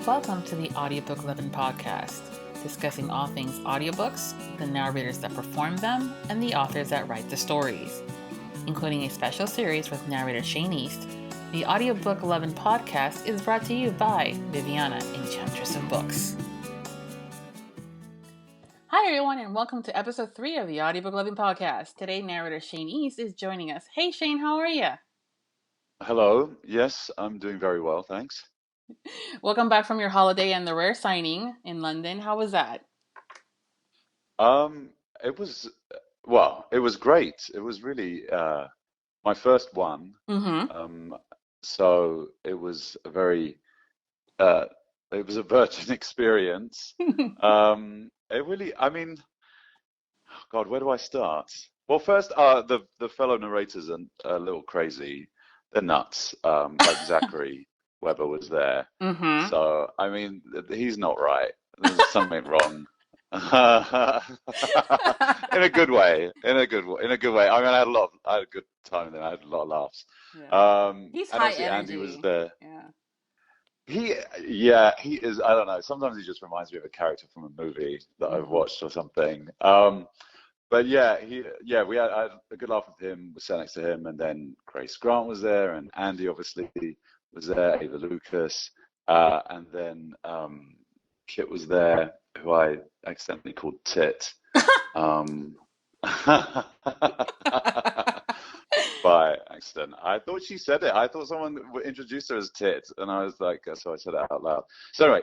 Welcome to the Audiobook Lovin Podcast, discussing all things audiobooks, the narrators that perform them, and the authors that write the stories. Including a special series with Narrator Shane East, the Audiobook Lovin Podcast is brought to you by Viviana, Enchantress of Books. Hi everyone, and welcome to episode 3 of the Audiobook Lovin Podcast. Today, Narrator Shane East is joining us. Hey Shane, how are you? Hello. Yes, I'm doing very well, thanks. Welcome back from your holiday and the rare signing in London. How was that? It was it was great. It was really my first one. Mm-hmm. So uh, it was a virgin experience. It really, God, where do I start? Well, first, the fellow narrators are a little crazy. They're nuts. Like Zachary Weber was there. Mm-hmm. So, he's not right. There's something wrong. In a good way. In a good way. I had a good time with him. I had a lot of laughs. Yeah. He's And high obviously Andy was energy. there. Yeah. He is. I don't know. Sometimes he just reminds me of a character from a movie that I've Mm-hmm. watched or something. But yeah, we I had a good laugh with him. We sat next to him, and then Grace Grant was there, and Andy obviously was there, Ava Lucas, and then Kit was there, who I accidentally called Tit. Um, by accident. I thought she said it. I thought someone introduced her as Tit, and I was like, so I said it out loud. So anyway,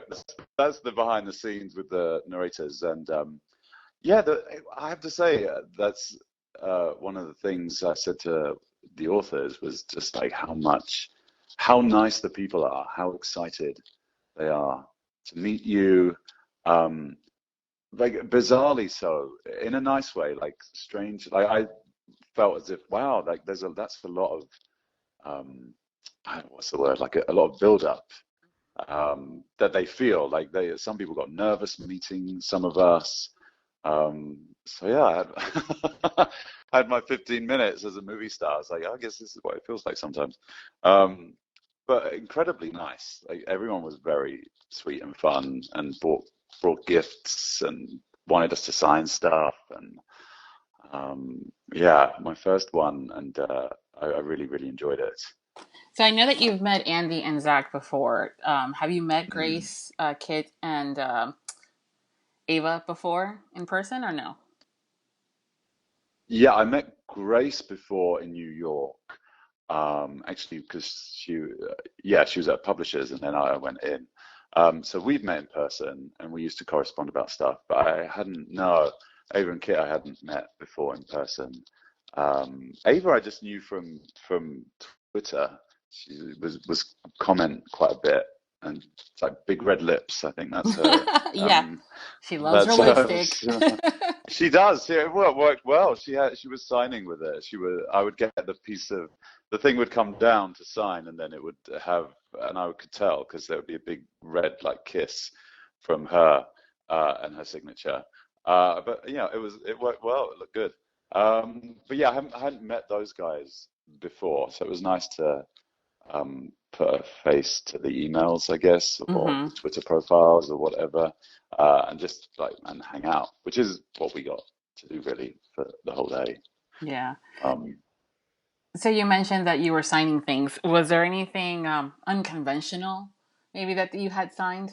that's the behind the scenes with the narrators, and I have to say that's one of the things I said to the authors was just like how nice the people are, how excited they are to meet you, like bizarrely so, in a nice way, like strange. Like I felt as if, wow, like that's a lot of I don't know, what's the word, like a lot of build up that they feel like some people got nervous meeting some of us. So yeah, I had my 15 minutes as a movie star. It's like, I guess this is what it feels like sometimes. But incredibly nice. Like everyone was very sweet and fun and brought gifts and wanted us to sign stuff. And yeah, my first one, and I really, really enjoyed it. So I know that you've met Andy and Zach before. Have you met Mm. Grace, Kit, and Ava before in person or no? Yeah, I met Grace before in New York. Actually, because she was at Publishers, and then I went in. So we've met in person, and we used to correspond about stuff. But no, Ava and Kit I hadn't met before in person. Ava I just knew from Twitter. She was comment quite a bit, and it's like big red lips. I think that's her. Yeah, she loves her That's lipstick. She does. Yeah, it worked well. She was signing with it. I would get the thing would come down to sign, and then it would have, and I could tell because there would be a big red like kiss from her and her signature. But yeah, it worked well. It looked good. But yeah, I hadn't met those guys before, so it was nice to put a face to the emails, I guess, or Mm-hmm. the Twitter profiles or whatever, and just and hang out, which is what we got to do really for the whole day. Yeah. Um, So you mentioned that you were signing things. Was there anything unconventional, maybe that you had signed?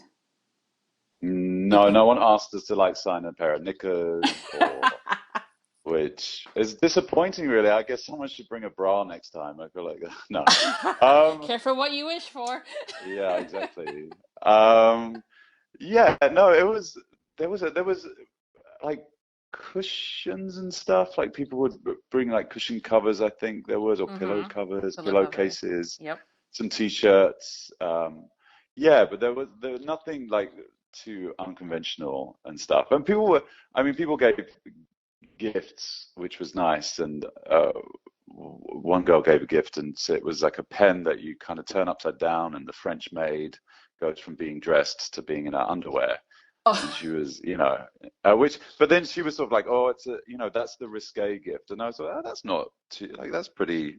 no, no one asked us to like sign a pair of knickers which is disappointing, really. I guess someone should bring a bra next time. I feel like no. Um, Careful what you wish for. yeah, exactly. Um, yeah, no, there was like cushions and stuff. Like people would bring like cushion covers, I think there was, or pillow Mm-hmm. covers, Pillow covers. pillowcases, Yep. some t-shirts. Yeah, but there was nothing like too unconventional and stuff. And people gave gifts, which was nice. And one girl gave a gift, and so it was like a pen that you kind of turn upside down, and the French maid goes from being dressed to being in her underwear. And Oh. she was, but then she was sort of like, oh, that's the risque gift. And I was like, oh, that's not too, like, that's pretty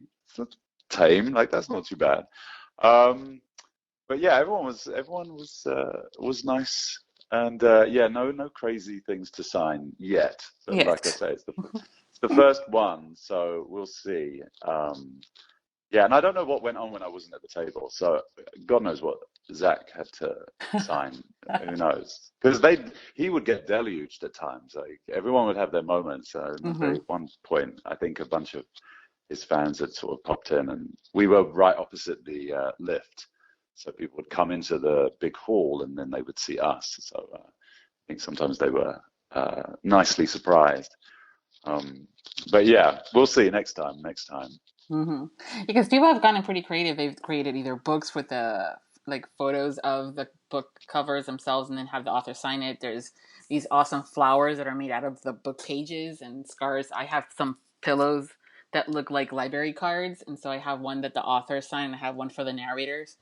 tame. Like, that's not too bad. Um, but yeah, everyone was nice, and yeah, no crazy things to sign yet. But like I Yet. say, it's the first one, so we'll see. Yeah, and I don't know what went on when I wasn't at the table. So God knows what Zach had to sign. Who knows? Because he would get deluged at times. Like everyone would have their moments. I remember Mm-hmm. at one point, I think a bunch of his fans had sort of popped in, and we were right opposite the lift. So people would come into the big hall, and then they would see us. So I think sometimes they were nicely surprised. But yeah, we'll see next time. Next time. Mm-hmm. Because people have gotten pretty creative. They've created either books with the like photos of the book covers themselves, and then have the author sign it. There's these awesome flowers that are made out of the book pages and scars. I have some pillows that look like library cards, and so I have one that the author signed. And I have one for the narrators.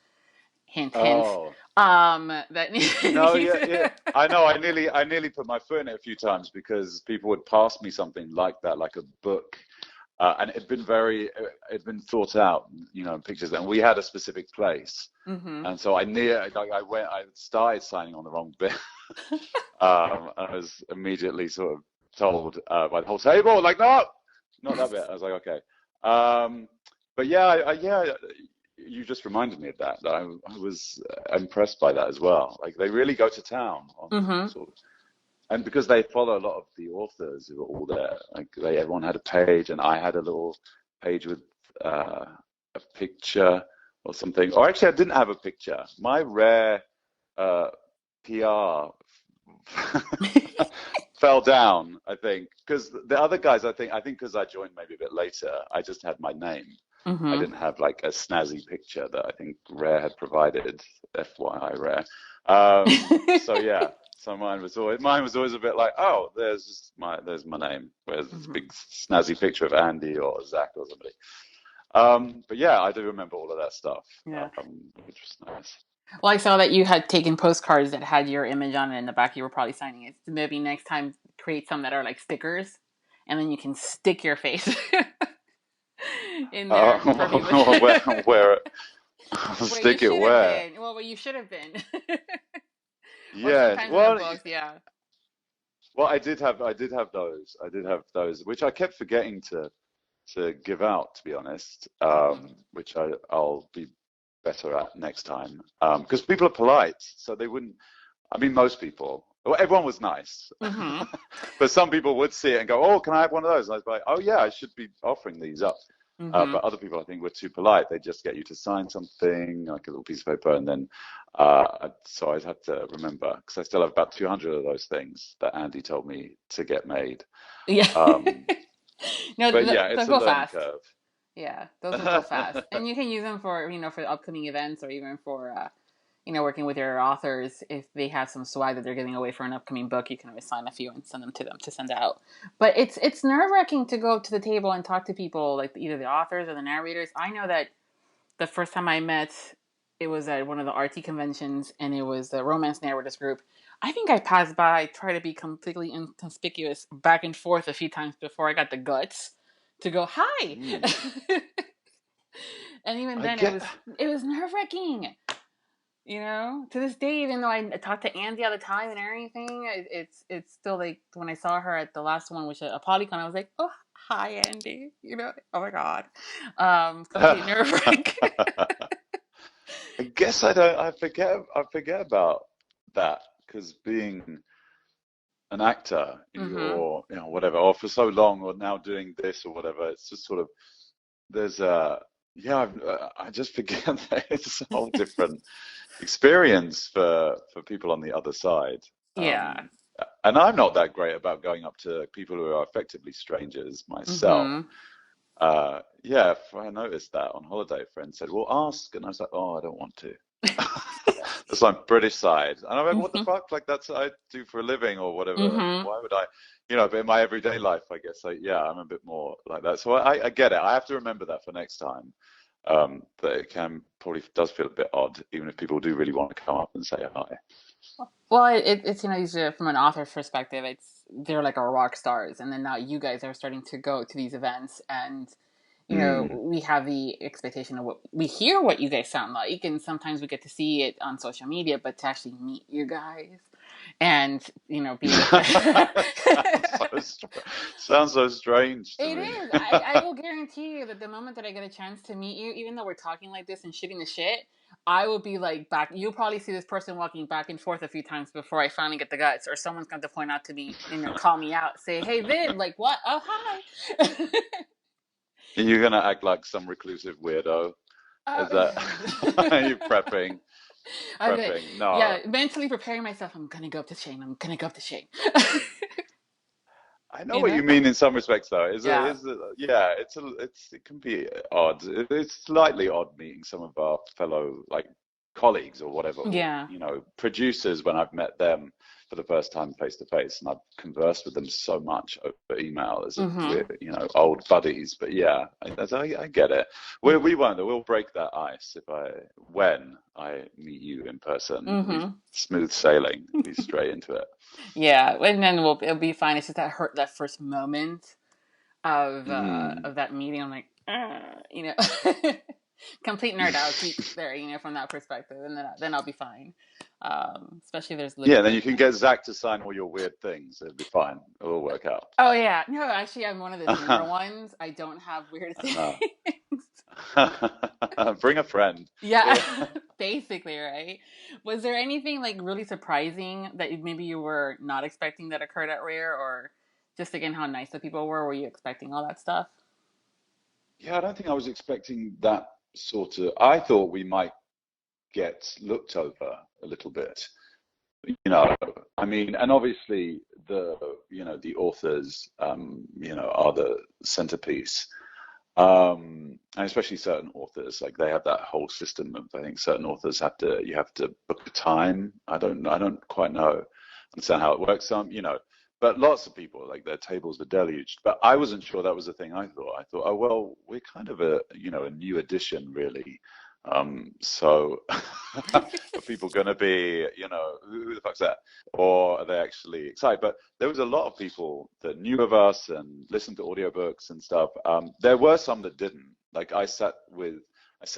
Hint, hint. Oh. That No, needs. yeah, yeah. I know. I nearly put my foot in it a few times because people would pass me something like that, like a book, and it'd been thought out, in pictures, and we had a specific place, Mm-hmm. and so I started signing on the wrong bit, I was immediately sort of told by the whole table, like, no, not that bit. I was like, okay, but yeah, yeah. You just reminded me of that. I was impressed by that as well. Like they really go to town on Mm-hmm. sort of, and because they follow a lot of the authors who were all there. Like everyone had a page, and I had a little page with a picture or something. Or actually, I didn't have a picture. My rare PR fell down, I think, because the other guys, I think because I joined maybe a bit later, I just had my name. I Mm-hmm. didn't have like a snazzy picture that I think Rare had provided. FYI, Rare. So yeah, so mine was always a bit like, oh, there's my name. Where's this Mm-hmm. big snazzy picture of Andy or Zach or somebody? But yeah, I do remember all of that stuff, Yeah. which was nice. Well, I saw that you had taken postcards that had your image on it in the back. You were probably signing it. So maybe next time create some that are like stickers, and then you can stick your face in there for people. Where Where you stick it should have where? been. Well, where you should have been. Or Yes. sometimes in the Well, books, yeah. well, I did have those. I did have those, which I kept forgetting to give out, to be honest. Mm-hmm. Which I'll be better at next time. Because people are polite, so they wouldn't. I mean, most people. Well, everyone was nice, Mm-hmm. but some people would see it and go, "Oh, can I have one of those?" And I was like, "Oh yeah, I should be offering these up." Mm-hmm. But other people, I think, were too polite. They just get you to sign something, like a little piece of paper, and then so I'd have to remember because I still have about 200 of those things that Andy told me to get made. Yeah. Um, No, but yeah, those it's a go learning fast. curve. Yeah, those will go fast, and you can use them for for upcoming events or even for working with your authors. If they have some swag that they're giving away for an upcoming book, you can always sign a few and send them to them to send out. But it's nerve wracking to go to the table and talk to people like either the authors or the narrators. I know that the first time I met, it was at one of the RT conventions, and it was the romance narrators group. I think I passed by, tried to be completely inconspicuous, back and forth a few times before I got the guts to go hi. Mm, And even I then, get. it was nerve wracking. To this day, even though I talk to Andy all the time and everything, it's still like when I saw her at the last one, which a Polycon, I was like, oh hi Andy, oh my god, complete nerve wrack. I guess I don't. I forget about that because being an actor, Mm-hmm. or whatever, or for so long, or now doing this or whatever, it's just sort of there's a yeah. I just forget that it's a whole different experience for people on the other side. Yeah. And I'm not that great about going up to people who are effectively strangers myself. Mm-hmm. Yeah, I noticed that on holiday. A friend said, "Well, ask," and I was like, "Oh, I don't want to." That's my British side, and I'm like, "What the Mm-hmm. fuck? Like that's what I do for a living, or whatever. Mm-hmm. Why would I?" But in my everyday life, I guess, like, yeah, I'm a bit more like that. So I get it. I have to remember that for next time. That it can probably does feel a bit odd, even if people do really want to come up and say hi. Well, it's usually from an author's perspective, they're like our rock stars, and then now you guys are starting to go to these events, and you know, we have the expectation of what you guys sound like, and sometimes we get to see it on social media, but to actually meet you guys and, you know, be able to... Sounds so strange to It me. is. I will guarantee you that the moment that I get a chance to meet you, even though we're talking like this and shooting the shit, I will be like back. You'll probably see this person walking back and forth a few times before I finally get the guts, or someone's going to point out to me, you know, call me out, say, "Hey, Viv, like what? Oh, hi." You're gonna act like some reclusive weirdo. Is that are you prepping? Okay. No. Yeah, mentally preparing myself. I'm gonna go up to Shane. I'm gonna go up to Shane. I know You what know? you mean in some respects, though. Yeah. Yeah, it can be odd. It's slightly odd meeting some of our fellow like colleagues or whatever, or, Yeah. you know, producers when I've met them for the first time face to face, and I've conversed with them so much over email as if Mm-hmm. we're, you know, old buddies. But yeah, I get it. We won't. We'll break that ice when I meet you in person. It'll be Mm-hmm. smooth sailing. Be straight into it. Yeah, and then it'll be fine. It's just that first moment Mm. of that meeting. I'm like, you know, complete nerd out geek there, you know, from that perspective, and then I'll be fine. Especially if there's Yeah, then legitimate. you can get Zach to sign all your weird things. It'll be fine. It'll work out. Oh yeah, no, actually, I'm one of the tamer ones. I don't have weird things. Bring a friend. Yeah, basically, right? Was there anything like really surprising that maybe you were not expecting that occurred at Rare, or just again how nice the people were? Were you expecting all that stuff? Yeah, I don't think I was expecting that sort of. I thought we might get looked over a little bit. You know, I mean, and obviously the authors, are the centerpiece. And especially certain authors, like they have that whole system of, I think certain authors you have to book a time. I don't quite understand how it works. But lots of people, like their tables were deluged. But I wasn't sure that was the thing I thought, oh, well, we're kind of a new edition, really. So are people going to be, who the fuck's that? Or are they actually excited? But there was a lot of people that knew of us and listened to audiobooks and stuff. There were some that didn't. Like I sat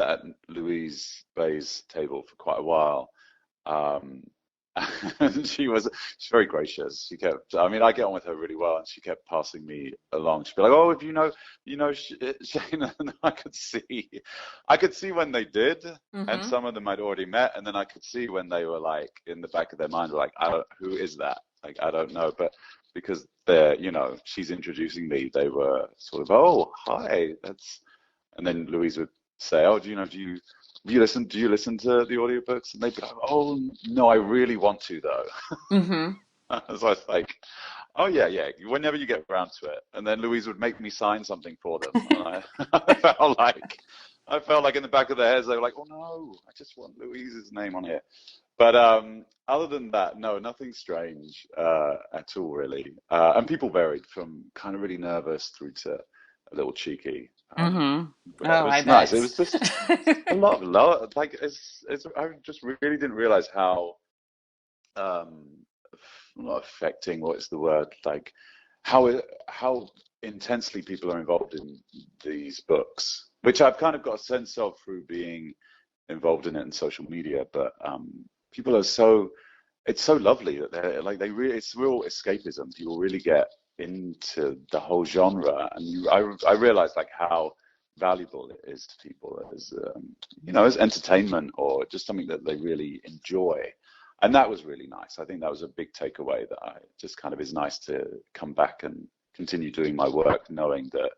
at Louise Bay's table for quite a while. Um, and she's very gracious. I mean, I get on with her really well, and she kept passing me along. She'd be like, "Oh, if Shane," and I could see when they did, and Mm-hmm. some of them I'd already met, and then I could see when they were like in the back of their mind, were like, who is that? Like, I don't know, but because she's introducing me, they were sort of, "Oh, hi, that's," and then Louise would say, "Oh, do you listen to the audiobooks?" And they'd be like, "Oh, no, I really want to though." Mm-hmm. So I was like, "Oh yeah, yeah, whenever you get around to it." And then Louise would make me sign something for them, and I felt like in the back of their heads they were like, "Oh no, I just want Louise's name on here." But other than that, no, nothing strange at all, really. And people varied from kind of really nervous through to a little cheeky. Mm-hmm. But it Oh, I was nice. It bet. was just a lot of love. Like I just really didn't realize how um, not affecting. What is the word? Like how intensely people are involved in these books, which I've kind of got a sense of through being involved in it in social media. But people are so it's so lovely that it's real escapism. People really get into the whole genre, and I realize like how valuable it is to people as entertainment or just something that they really enjoy. And that was really nice. I think that was a big takeaway that I just kind of is nice to come back and continue doing my work, knowing that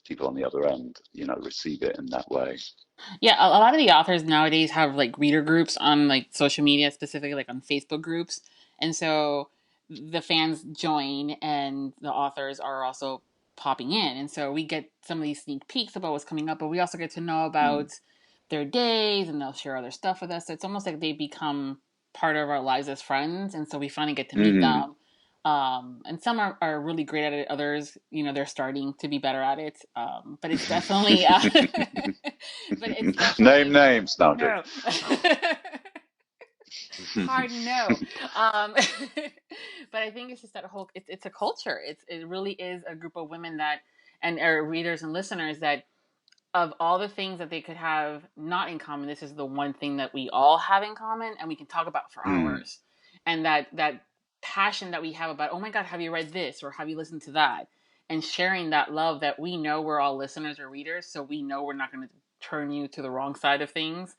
people on the other end, receive it in that way. Yeah, a lot of the authors nowadays have like reader groups on like social media, specifically like on Facebook groups. And so the fans join and the authors are also popping in. And so we get some of these sneak peeks about what's coming up, but we also get to know Mm. about their days and they'll share other stuff with us. So it's almost like they become part of our lives as friends. And so we finally get to meet Mm. them. And some are really great at it. Others, they're starting to be better at it. But it's definitely, but it's Name definitely names. No, I'm no. joking. Hard no. Um, but I think it's just that whole. It's a culture. It really is a group of women that and our readers and listeners that of all the things that they could have not in common, this is the one thing that we all have in common and we can talk about for hours. And that passion that we have about, oh my God, have you read this or have you listened to that? And sharing that love that we know we're all listeners or readers, so we know we're not going to turn you to the wrong side of things.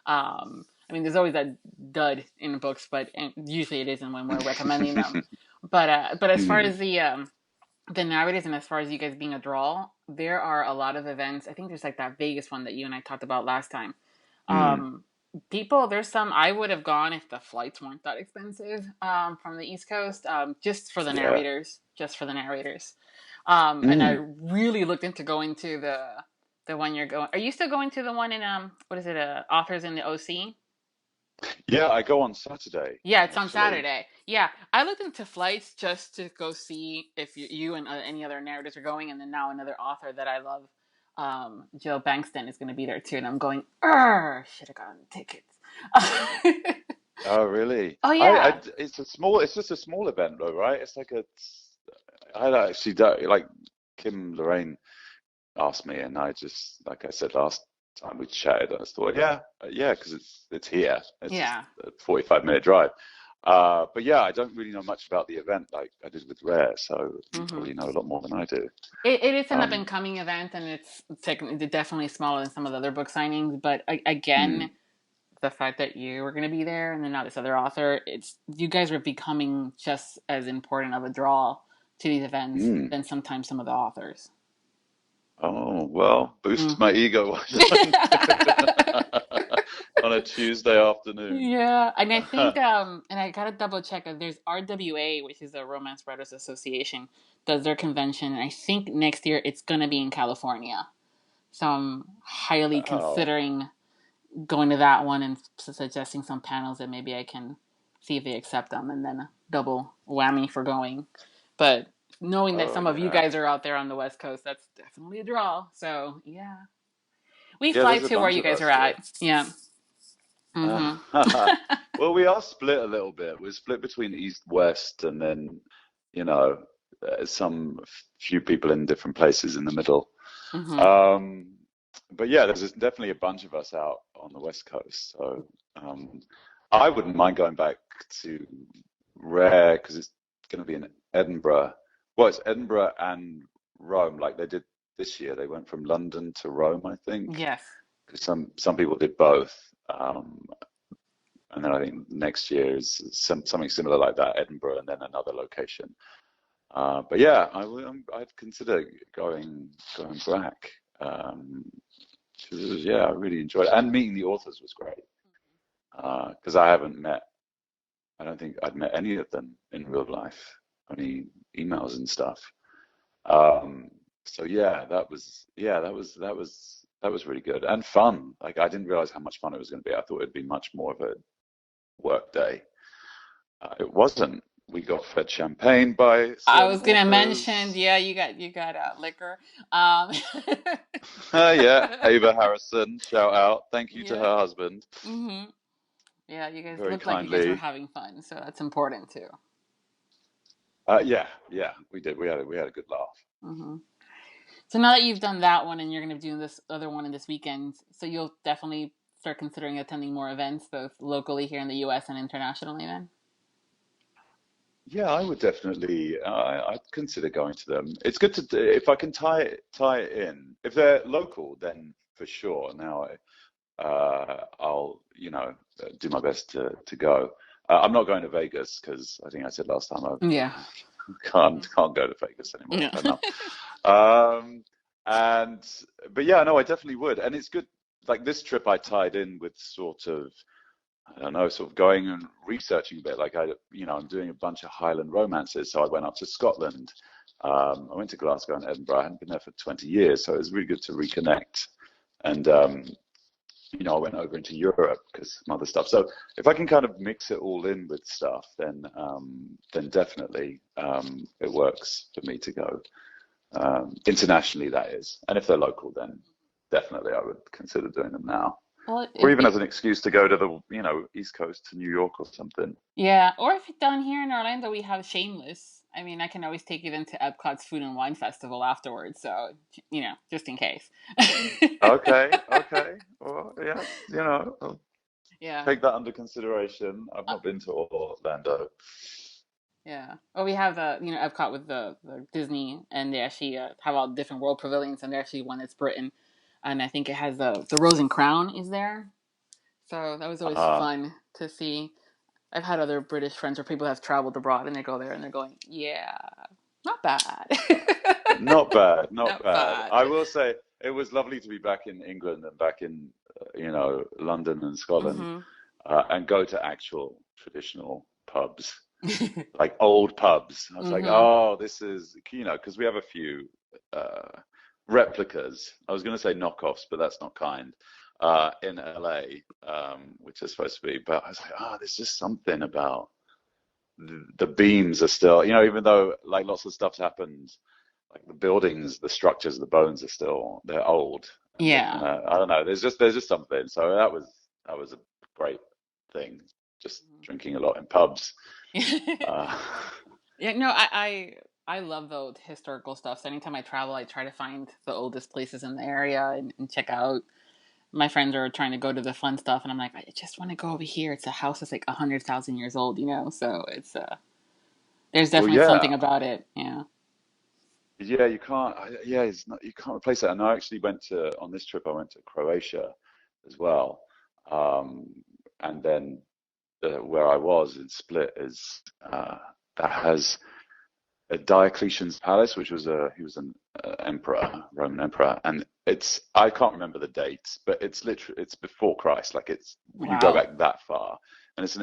I mean, there's always that dud in books, but usually it isn't when we're recommending them. But as far as the narrators and as far as you guys being a draw, there are a lot of events. I think there's like that Vegas one that you and I talked about last time. There's some I would have gone if the flights weren't that expensive from the East Coast, just for the narrators, And I really looked into going to the one you're going. Are you still going to the one in what is it? Authors in the OC? Yeah, I go on Saturday. Yeah, it's on Saturday. Yeah, I looked into flights just to go see if you and any other narrators are going, and then now another author that I love, Jill Bankston, is going to be there too, and I'm going. Should have gotten tickets. Oh, really? Oh yeah. It's just a small event though, right? It's like I actually don't, like Kim Lorraine asked me, and I just, like I said last time we chatted, I just thought, yeah, because it's here. It's just a 45-minute drive. But yeah, I don't really know much about the event like I did with Rare, so you probably know a lot more than I do. It is an up-and-coming event, and it's definitely smaller than some of the other book signings. But again, the fact that you were going to be there, and then now this other author, you guys are becoming just as important of a draw to these events than sometimes some of the authors. Oh, well, boost my ego on a Tuesday afternoon. Yeah, and I think, and I gotta double check, there's RWA, which is the Romance Writers Association, does their convention, and I think next year it's gonna be in California. So I'm highly considering going to that one and suggesting some panels that maybe I can see if they accept them, and then a double whammy for going. But knowing that some of you guys are out there on the West Coast, that's definitely a draw. So yeah, we fly to where you guys are at. Yeah. Well, we are split a little bit. We're split between East West, and then some few people in different places in the middle. But yeah, there's definitely a bunch of us out on the West Coast. So I wouldn't mind going back to Rare because it's going to be in Edinburgh. Well, it's Edinburgh and Rome, like they did this year. They went from London to Rome, I think. Yes. Because some people did both. And then I think next year is something similar like that, Edinburgh, and then another location. But yeah, I'd consider going back. I really enjoyed it, and meeting the authors was great. Because I don't think I'd met any of them in real life, only emails and stuff. So yeah, that was really good and fun. Like I didn't realize how much fun it was going to be. I thought it'd be much more of a work day. It wasn't. We got fed champagne by. I was going to mention, yeah, you got liquor. Yeah, Ava Harrison, shout out. Thank you to her husband. Yeah, you guys very looked kindly. Like you guys were having fun, so that's important too. Yeah, we did. We had a good laugh. So now that you've done that one and you're going to be doing this other one in this weekend, so you'll definitely start considering attending more events, both locally here in the U.S. and internationally then? Yeah, I would definitely. I'd consider going to them. It's good to if I can tie it in. If they're local, then for sure. Now, I'll do my best to go. I'm not going to Vegas because I think I said last time I can't go to Vegas anymore. But yeah, no, I definitely would. And it's good. Like this trip, I tied in with sort of. I don't know, sort of going and researching a bit. Like I'm doing a bunch of Highland romances. So I went up to Scotland. I went to Glasgow and Edinburgh. I hadn't been there for 20 years, so it was really good to reconnect. And I went over into Europe because some other stuff. So if I can kind of mix it all in with stuff, then definitely it works for me to go internationally. That is, and if they're local, then definitely I would consider doing them now. Well, or even as an excuse to go to the East Coast to New York or something. Yeah, or if down here in Orlando we have Shameless, I mean, I can always take you then to Epcot's Food and Wine Festival afterwards. So, just in case. Okay, okay. Well, yeah, I'll Yeah. take that under consideration. I've not been to Orlando. Yeah. Well, we have Epcot with the Disney, and they actually have all different world pavilions, and they actually one that's Britain, and I think it has the Rose and Crown is there. So that was always Uh, fun to see. I've had other British friends or people have traveled abroad, and they go there and they're going, yeah, not bad. Not bad, not Not bad. bad. I will say it was lovely to be back in England and back in, London and Scotland, Mm-hmm. and go to actual traditional pubs, like old pubs. I was like, Mm-hmm. oh, this is, because we have a few replicas. I was going to say knockoffs, but that's not kind. In LA, which is supposed to be, but I was like, oh, there's just something about the beams are still, even though like lots of stuff's happened, like the buildings, the structures, the bones are still, they're old, and they're Yeah. kind of, I don't know, there's just something. So that was a great thing. Just drinking a lot in pubs. Uh, Yeah, no, I love the old historical stuff. So anytime I travel, I try to find the oldest places in the area and check out. My friends are trying to go to the fun stuff, and I'm like, I just want to go over here. It's a house that's like 100,000 years old, So it's there's well, definitely yeah, something about it. Yeah. yeah, you can't, yeah, it's not, you can't replace it. And I actually on this trip, I went to Croatia as well. Um, and then where I was in Split that has Diocletian's palace, which he was an emperor, Roman emperor, and I can't remember the dates, but it's before Christ, like you go Wow. back that far, and it's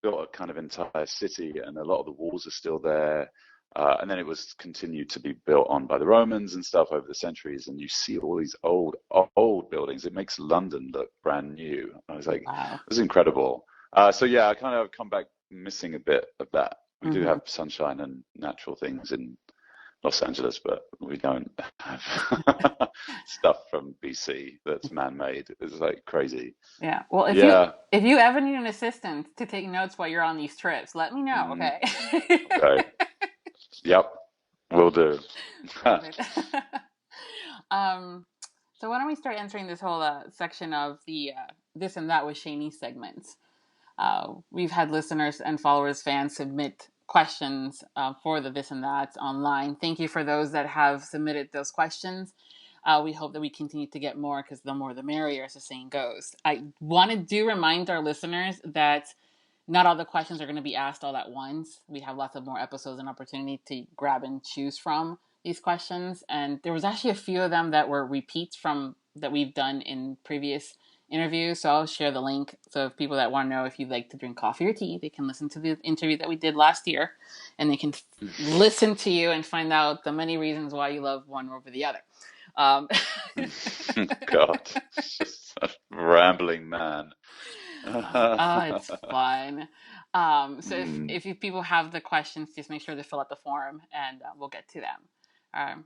built a kind of entire city, and a lot of the walls are still there. And then it was continued to be built on by the Romans and stuff over the centuries, and you see all these old buildings. It makes London look brand new. I was like, it Wow. was incredible. So yeah, I kind of come back missing a bit of that. We do Mm-hmm. have sunshine and natural things in Los Angeles, but we don't have stuff from BC that's man-made. It's like crazy. Yeah. Well, Yeah. if you ever need an assistant to take notes while you're on these trips, let me know. Mm, Okay. okay. Yep. Will do. Perfect. um, so why don't we start answering this whole section of the this and that with Shane East segments. We've had listeners and followers, fans submit questions for the this and that online. Thank you for those that have submitted those questions. We hope that we continue to get more because the more the merrier, as the saying goes. I want to remind our listeners that not all the questions are going to be asked all at once. We have lots of more episodes and opportunity to grab and choose from these questions. And there was actually a few of them that were repeats from that we've done in previous interviews. So I'll share the link. So if people that want to know if you'd like to drink coffee or tea, they can listen to the interview that we did last year, and they can listen to you and find out the many reasons why you love one over the other. Um, God, just a rambling man. it's fun. So Mm. if people have the questions, just make sure to fill out the form, and we'll get to them.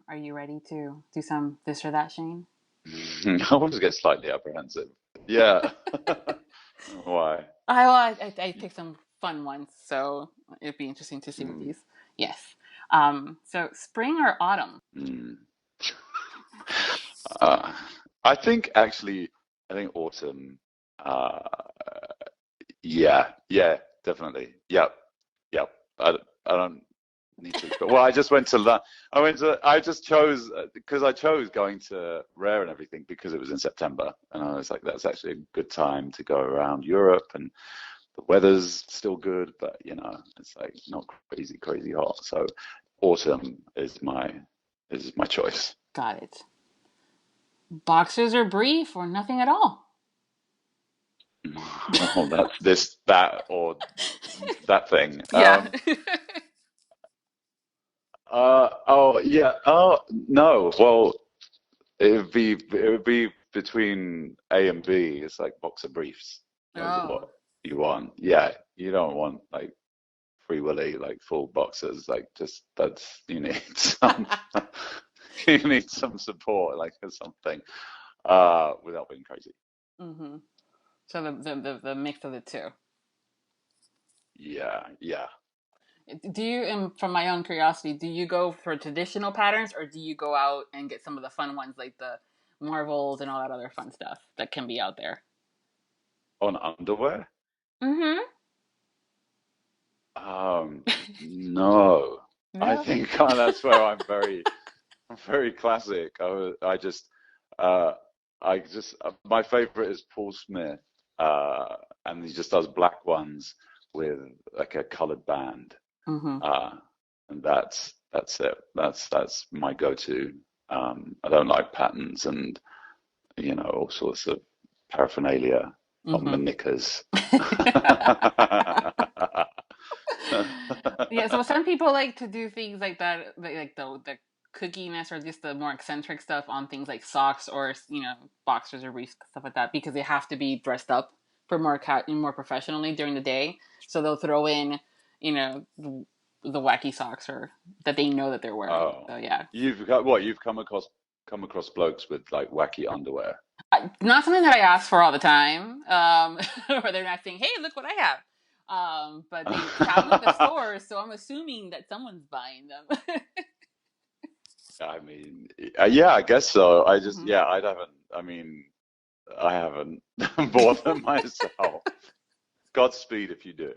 Are you ready to do some this or that, Shane? I always get slightly apprehensive. Yeah. Why? I picked some fun ones, so it'd be interesting to see what Mm. these. Yes. So spring or autumn? Mm. Uh, I think actually, I think autumn. Uh, yeah, yeah, definitely. Yep, yep. I don't need to explain. Well, I just went to I just chose because I chose going to Rare and everything because it was in September, and I was like, that's actually a good time to go around Europe, and the weather's still good, but it's like not crazy hot. So autumn is my choice. Got it. Boxers or brief or nothing at all? Oh, that's that, or that thing. Yeah. Oh, yeah. Oh, no. Well, it would be between A and B. It's like boxer briefs. Those are what Oh. you want. Yeah, you don't want like Free Willy, like full boxers. Like just you need some you need some support, like or something, without being crazy. Mm-hmm. So the mix of the two. Yeah, yeah. Do you, and from my own curiosity, do you go for traditional patterns or do you go out and get some of the fun ones like the Marvels and all that other fun stuff that can be out there? On underwear? Mm-hmm. Um, no. I No. think that's where I'm very classic. Uh, my favorite is Paul Smith, and he just does black ones with like a colored band, Mm-hmm. uh, and that's it. That's my go-to. I don't like patterns and all sorts of paraphernalia on my Mm-hmm. knickers. Yeah, so some people like to do things like that, like the cookiness or just the more eccentric stuff on things like socks or boxers or briefs, stuff like that, because they have to be dressed up for more professionally during the day. So they'll throw in, the wacky socks or that they know that they're wearing. Oh, So yeah, you've come across blokes with like wacky underwear. not something that I ask for all the time, or they're not saying, "Hey, look what I have." But they have them at the stores, so I'm assuming that someone's buying them. I mean, yeah, I guess so. Hmm. Yeah, I haven't bought them myself. Godspeed if you do.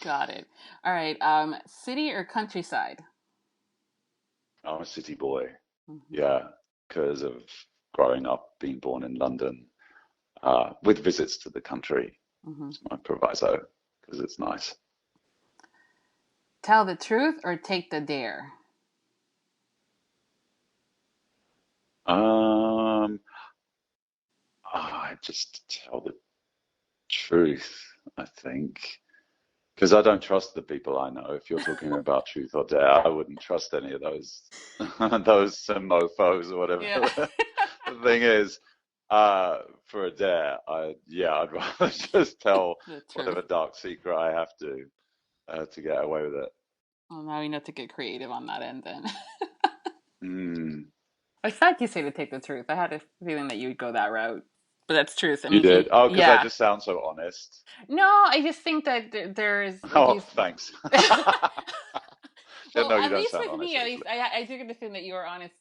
Got it. All right. City or countryside? I'm a city boy. Hmm. Yeah, because of growing up, being born in London, with visits to the country. Hmm. It's my proviso because it's nice. Tell the truth or take the dare? Um, I just tell the truth, I think. Because I don't trust the people I know. If you're talking about truth or dare, I wouldn't trust any of those those mofos or whatever Yeah. the thing is. For a dare, I'd rather just tell The truth. whatever dark secret I have to get away with it. Well, now we know to get creative on that end then. Mm, I thought you say to take the truth. I had a feeling that you would go that route. But that's truth. I you mean, did? Oh, because I yeah. just sound so honest. No, I just think that there's like Oh, you. thanks. Yeah, Well, no, you at don't least sound with honest, me, at least actually. I do get the feeling that you are honest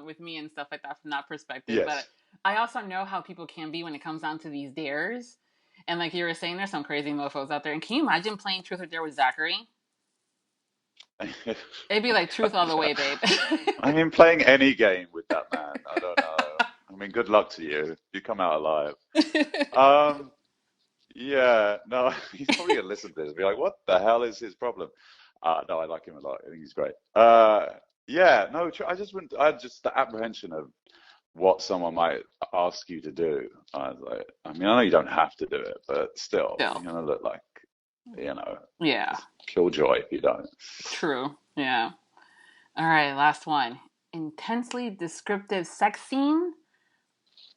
with me and stuff like that from that perspective. But Yes. I also know how people can be when it comes down to these dares. And like you were saying, there's some crazy mofos out there. And can you imagine playing truth or dare with Zachary? It'd be like truth all the way, babe. I mean, playing any game with that man, I don't know. I mean, good luck to you. You come out alive. Um, yeah, no, he's probably gonna listen to this and be like, "What the hell is his problem?" No, I like him a lot. I think he's great. Yeah, no, I just wouldn't. I just the apprehension of what someone might ask you to do. I was like, I mean, I know you don't have to do it, but still, Still, you're gonna look like, you know, yeah, just killjoy if you don't. true. Yeah. All right, last one. Intensely descriptive sex scene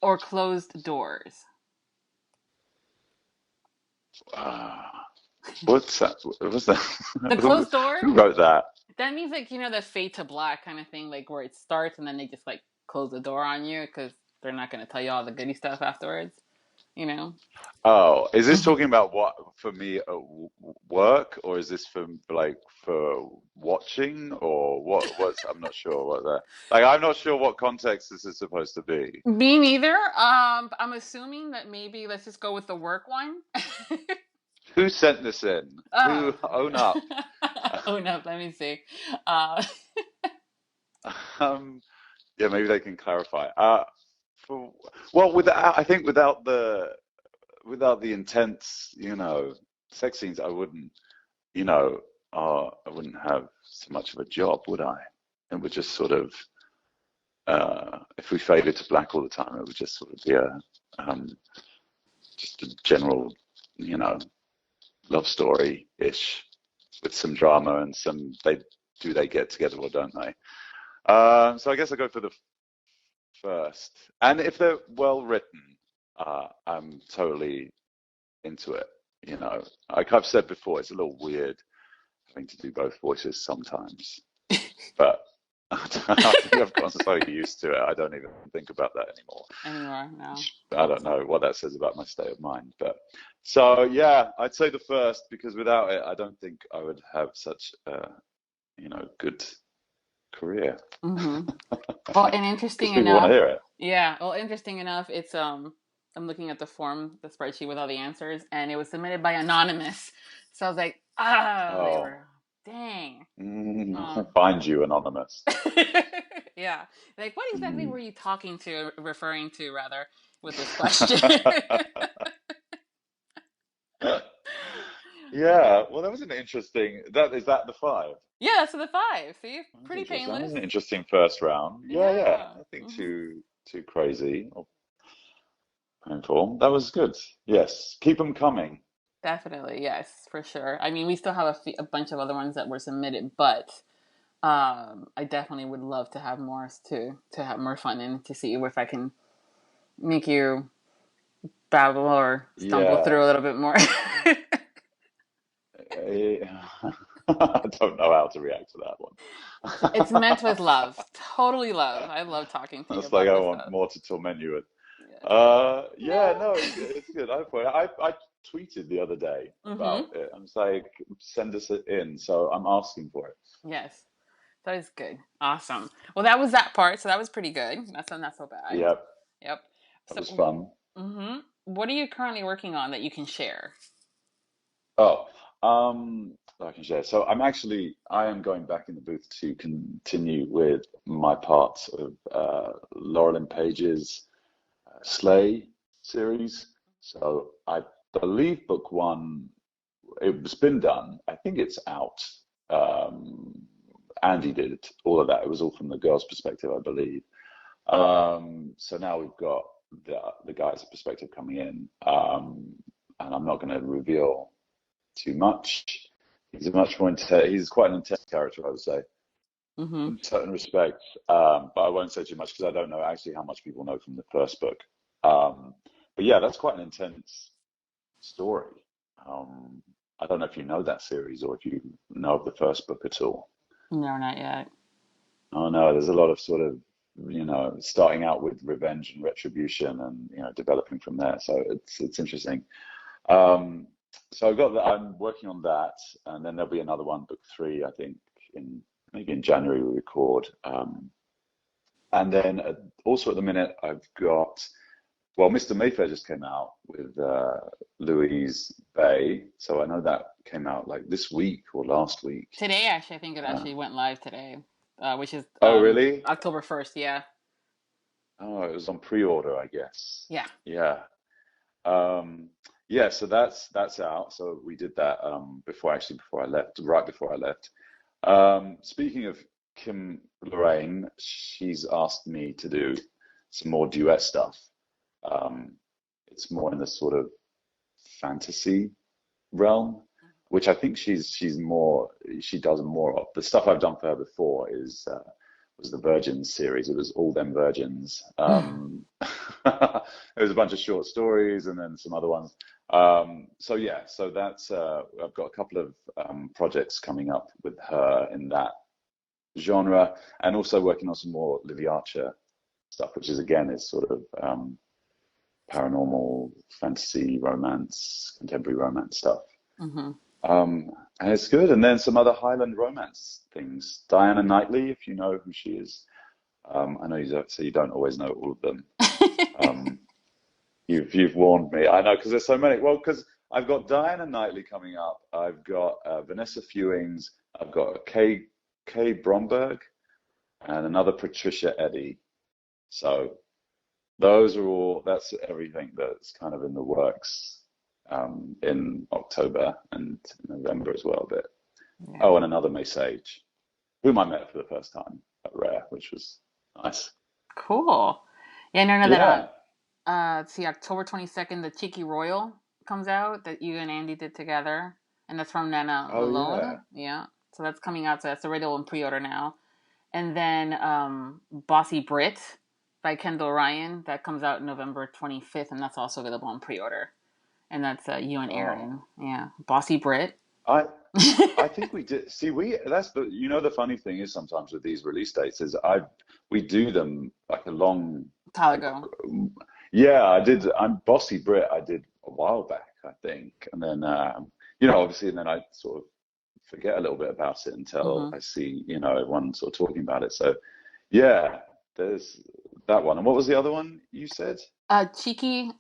or closed doors? Uh, what's that? What's that? The closed door, Who wrote that? that means like the fade to black kind of thing, like where it starts and then they just like close the door on you because they're not going to tell you all the goody stuff afterwards. You know. Oh, is this Mhm. talking about what for me at work, or is this for like for watching, or what? I'm not sure what that. Like, I'm not sure what context this is supposed to be. Me neither. I'm assuming that maybe let's just go with the work one. Who sent this in? Oh. Who own up? Oh no, let me see. Uh, Um, yeah, maybe they can clarify. For, well, I think without the intense, sex scenes, you know, I wouldn't have so much of a job, would I? It would just sort of, if we faded to black all the time, it would just sort of be um, just a general, you know, love story-ish with some drama and they get together or don't they? So I guess I go for the first. And if they're well written, I'm totally into it. Like I've said before, it's a little weird having to do both voices sometimes, but I I think I've gotten so used to it. I don't even think about that anymore. No. I don't know what that says about my state of mind. But so yeah, I'd say the first, because without it, I don't think I would have such a, good career. Mm-hmm. Well, and Because interesting people want to enough, hear it. yeah. Well, interesting enough, it's I'm looking at the form, the spreadsheet with all the answers, and it was submitted by anonymous. So I was like, they Oh, were, dang. I'll find you, anonymous. Yeah. Like, what exactly Mm. were you referring to, rather, with this question? Yeah, well, that was an interesting. That is that the five. Yeah, that's for the five. See, That's pretty interesting. That painless. was an interesting first round. Yeah, yeah. Yeah. Nothing Hmm. too crazy or painful. That was good. Yes, keep them coming. Definitely, yes, for sure. I mean, we still have a bunch of other ones that were submitted, but I definitely would love to have more to have more fun and to see if I can make you babble or stumble Yeah. through a little bit more. Eh, I don't know how to react to that one. It's meant with love, totally love. I love talking to you It's like about I this want stuff. more to torment you with. Yeah. Yeah, No. no, it's good. It's good. I tweeted the other day Mm-hmm. about it. I was like, send us it in. So I'm asking for it. Yes, that is good. Awesome. Well, that was that part, so that was pretty good. That's not so bad. Yep, Yep. that was So, fun. mm-hmm. What are you currently working on that you can share? Oh, I can share. So I am going back in the booth to continue with my part of Laurel and Page's Slay series. So I believe book one, it's been done. I think it's out. Um, Andy did all of that. It was all from the girl's perspective, I believe. So now we've got the guy's perspective coming in, and I'm not going to reveal too much. He's a much more he's quite an intense character, I would say, Mm-hmm. in certain respects. But I won't say too much because I don't know actually how much people know from the first book. But yeah, that's quite an intense story. Um, I don't know if you know that series or if you know of the first book at all. No, not yet. Oh no, there's a lot of sort of, starting out with revenge and retribution and, developing from there. So it's interesting. Um, so I've got that. I'm working on that, and then there'll be another one, book three, I think, in maybe in January we record. And then also at the minute I've got, well, Mr. Mayfair just came out with Louise Bay, so I know that came out like this week or last week. Today, actually, I think it Uh, actually went live today, which is oh, really? October 1st. Yeah. Oh, it was on pre-order, I guess. Yeah. Yeah. Um, yeah, so that's out. So we did that before I left, right before I left. Speaking of Kim Lorraine, she's asked me to do some more duet stuff. Um, it's more in the sort of fantasy realm, which I think she does more of. The stuff I've done for her before was the Virgins series. It was all them virgins. It was a bunch of short stories and then some other ones. So yeah, so that's I've got a couple of projects coming up with her in that genre, and also working on some more Livy Archer stuff, which is sort of paranormal, fantasy, romance, contemporary romance stuff. Mm-hmm. And it's good. And then some other Highland romance things. Diana Knightley, if you know who she is. I know you don't always know all of them. Um, you've warned me. I know because there's so many. Well, because I've got Diana Knightley coming up. I've got Vanessa Fewings. I've got Kay Bromberg and another Patricia Eddy. So that's everything that's kind of in the works in October and November as well a bit. Yeah. Oh, and another May Sage, whom I met for the first time at Rare, which was nice. Cool. Yeah, no, no, that Yeah. let's see, October 22nd, the Cheeky Royal comes out that you and Andy did together, and that's from Nana Oh, yeah. Malone. Yeah, so that's coming out. So that's already in pre-order now. And then Bossy Brit by Kendall Ryan that comes out November 25th, and that's also available on pre-order. And that's you and Oh, Aaron. Yeah, Bossy Brit. I I think we did. See, that's the funny thing is sometimes with these release dates is we do them like a long While like ago. yeah, I did. I'm Bossy Brit. I did a while back, I think, and then obviously, and then I sort of forget a little bit about it until Mm-hmm. I see everyone sort of talking about it. So yeah, there's that one. And what was the other one you said? Cheeky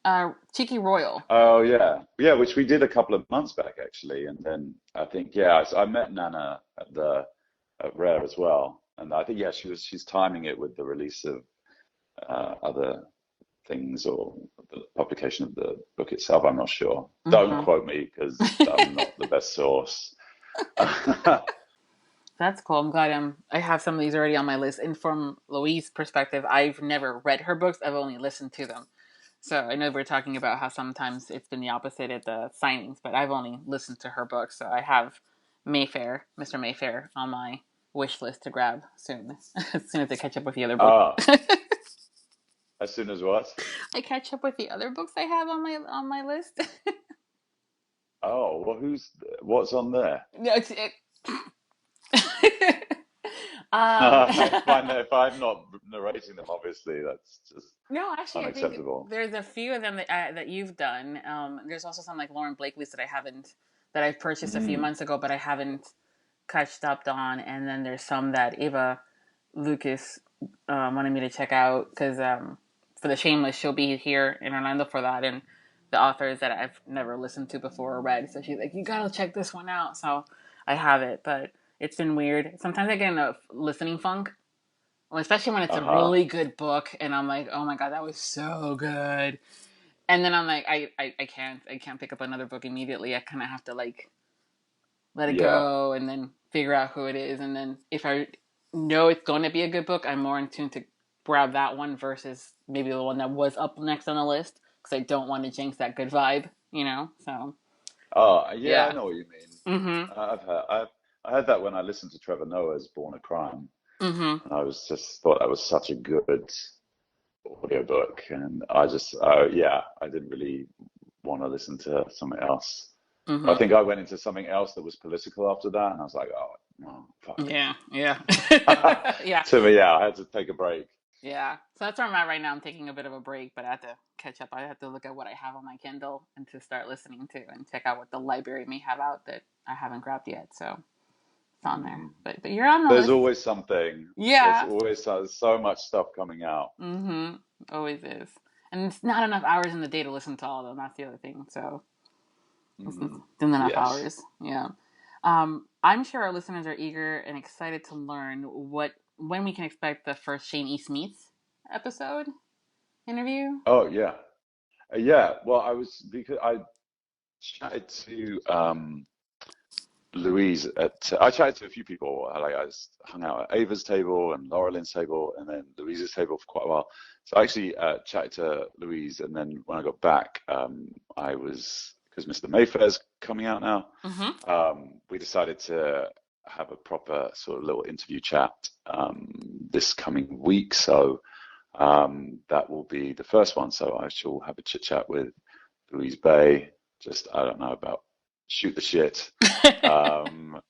Royal. Oh yeah, yeah, which we did a couple of months back actually, and then I think I met Nana at Rare as well, and I think she's timing it with the release of other things or the publication of the book itself. I'm not sure. Don't Mm-hmm. quote me because I'm not the best source. That's cool. I'm glad I have some of these already on my list. And from Louise's perspective, I've never read her books. I've only listened to them. So I know we're talking about how sometimes it's been the opposite at the signings, but I've only listened to her books. So I have Mr. Mayfair, on my wish list to grab soon, as soon as I catch up with the other books. Ah, as soon as what? I catch up with the other books I have on my list. Oh, well, what's on there? No, If I'm not narrating them, obviously that's just No, actually, I think unacceptable. there's a few of them that you've done. There's also some like Lauren Blakely's that I've purchased a few Mm. months ago, but I haven't catched up on. And then there's some that Ava Lucas wanted me to check out because for the Shameless, she'll be here in Orlando for that, and the authors that I've never listened to before or read. So she's like, "You gotta check this one out." So I have it, but it's been weird. Sometimes I get in a listening funk. Well, especially when it's a Uh-huh. really good book, and I'm like, oh my god, that was so good. And then I'm like, I can't pick up another book immediately. I kind of have to like let it Yeah. go, and then figure out who it is. And then if I know it's going to be a good book, I'm more in tune to grab that one versus maybe the one that was up next on the list because I don't want to jinx that good vibe, So Oh, yeah, I yeah. know what you mean. Mhm. I had that when I listened to Trevor Noah's Born a Crime, Mhm. and I was just thought that was such a good audiobook, and I didn't really want to listen to something else. I Mhm. think I went into something else that was political after that, and I was like, oh fuck. Yeah. Yeah. Yeah. So, but yeah, I had to take a break. Yeah, so that's where I'm at right now. I'm taking a bit of a break, but I have to catch up. I have to look at what I have on my Kindle and to start listening to and check out what the library may have out that I haven't grabbed yet. So it's on there. Mm. But you're on the There's list. always something. There's Yeah. always so much stuff coming out. Mm-hmm. Always is. And it's not enough hours in the day to listen to all of them. That's the other thing. So it's Mm. not enough Yes. hours. Yeah. I'm sure our listeners are eager and excited to learn when we can expect the first Shane East Meets episode interview. Oh yeah. Yeah. Well, because I chatted to Louise I chatted to a few people. I hung out at Ava's table and Laura Lynn's table, and then Louise's table for quite a while. So I actually chatted to Louise, and then when I got back, I was because Mr. Mayfair's coming out now. Mm-hmm. We decided to have a proper sort of little interview chat this coming week. So that will be the first one. So I shall have a chit chat with Louise Bay. Just I don't know about shoot the shit. Um,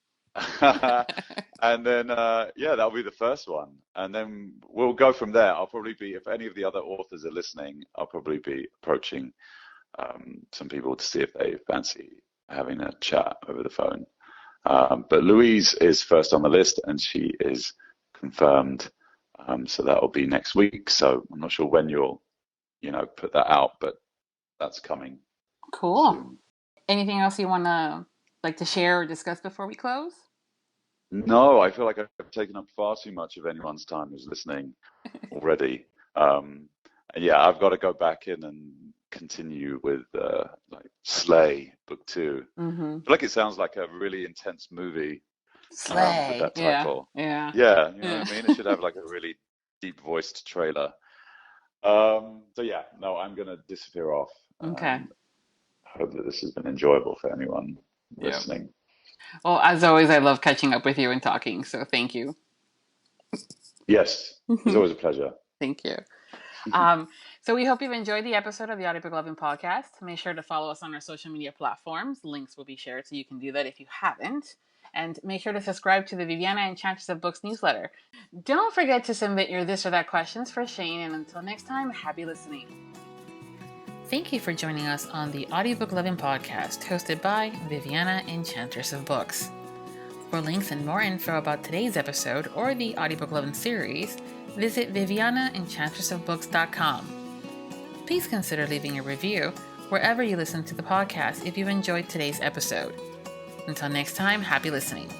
and then that'll be the first one, and then we'll go from there. I'll probably be if any of the other authors are listening, I'll probably be approaching some people to see if they fancy having a chat over the phone. But Louise is first on the list, and she is confirmed. So that'll be next week. So I'm not sure when you'll, put that out, but that's coming Cool. soon. Anything else you want to like to share or discuss before we close? No, I feel like I've taken up far too much of anyone's time who's listening already. And yeah, I've got to go back in and continue with like Slay Book 2. Mm-hmm. I feel like it sounds like a really intense movie with Slay. that Yeah. title. Yeah. Yeah, you know Yeah. what I mean? It should have like a really deep voiced trailer. So yeah, no, I'm gonna disappear off Okay. and hope that this has been enjoyable for anyone Yeah. listening. Well, as always, I love catching up with you and talking. So thank you. Yes, it's always a pleasure. Thank you. Um, So we hope you've enjoyed the episode of the Audiobook Lovin Podcast. Make sure to follow us on our social media platforms. Links will be shared so you can do that if you haven't. And make sure to subscribe to the Viviana Enchantress of Books newsletter. Don't forget to submit your this or that questions for Shane. And until next time, happy listening. Thank you for joining us on the Audiobook Lovin Podcast, hosted by Viviana, Enchantress of Books. For links and more info about today's episode or the Audiobook Lovin Series, visit vivianaenchantressofbooks.com. Please consider leaving a review wherever you listen to the podcast if you enjoyed today's episode. Until next time, happy listening.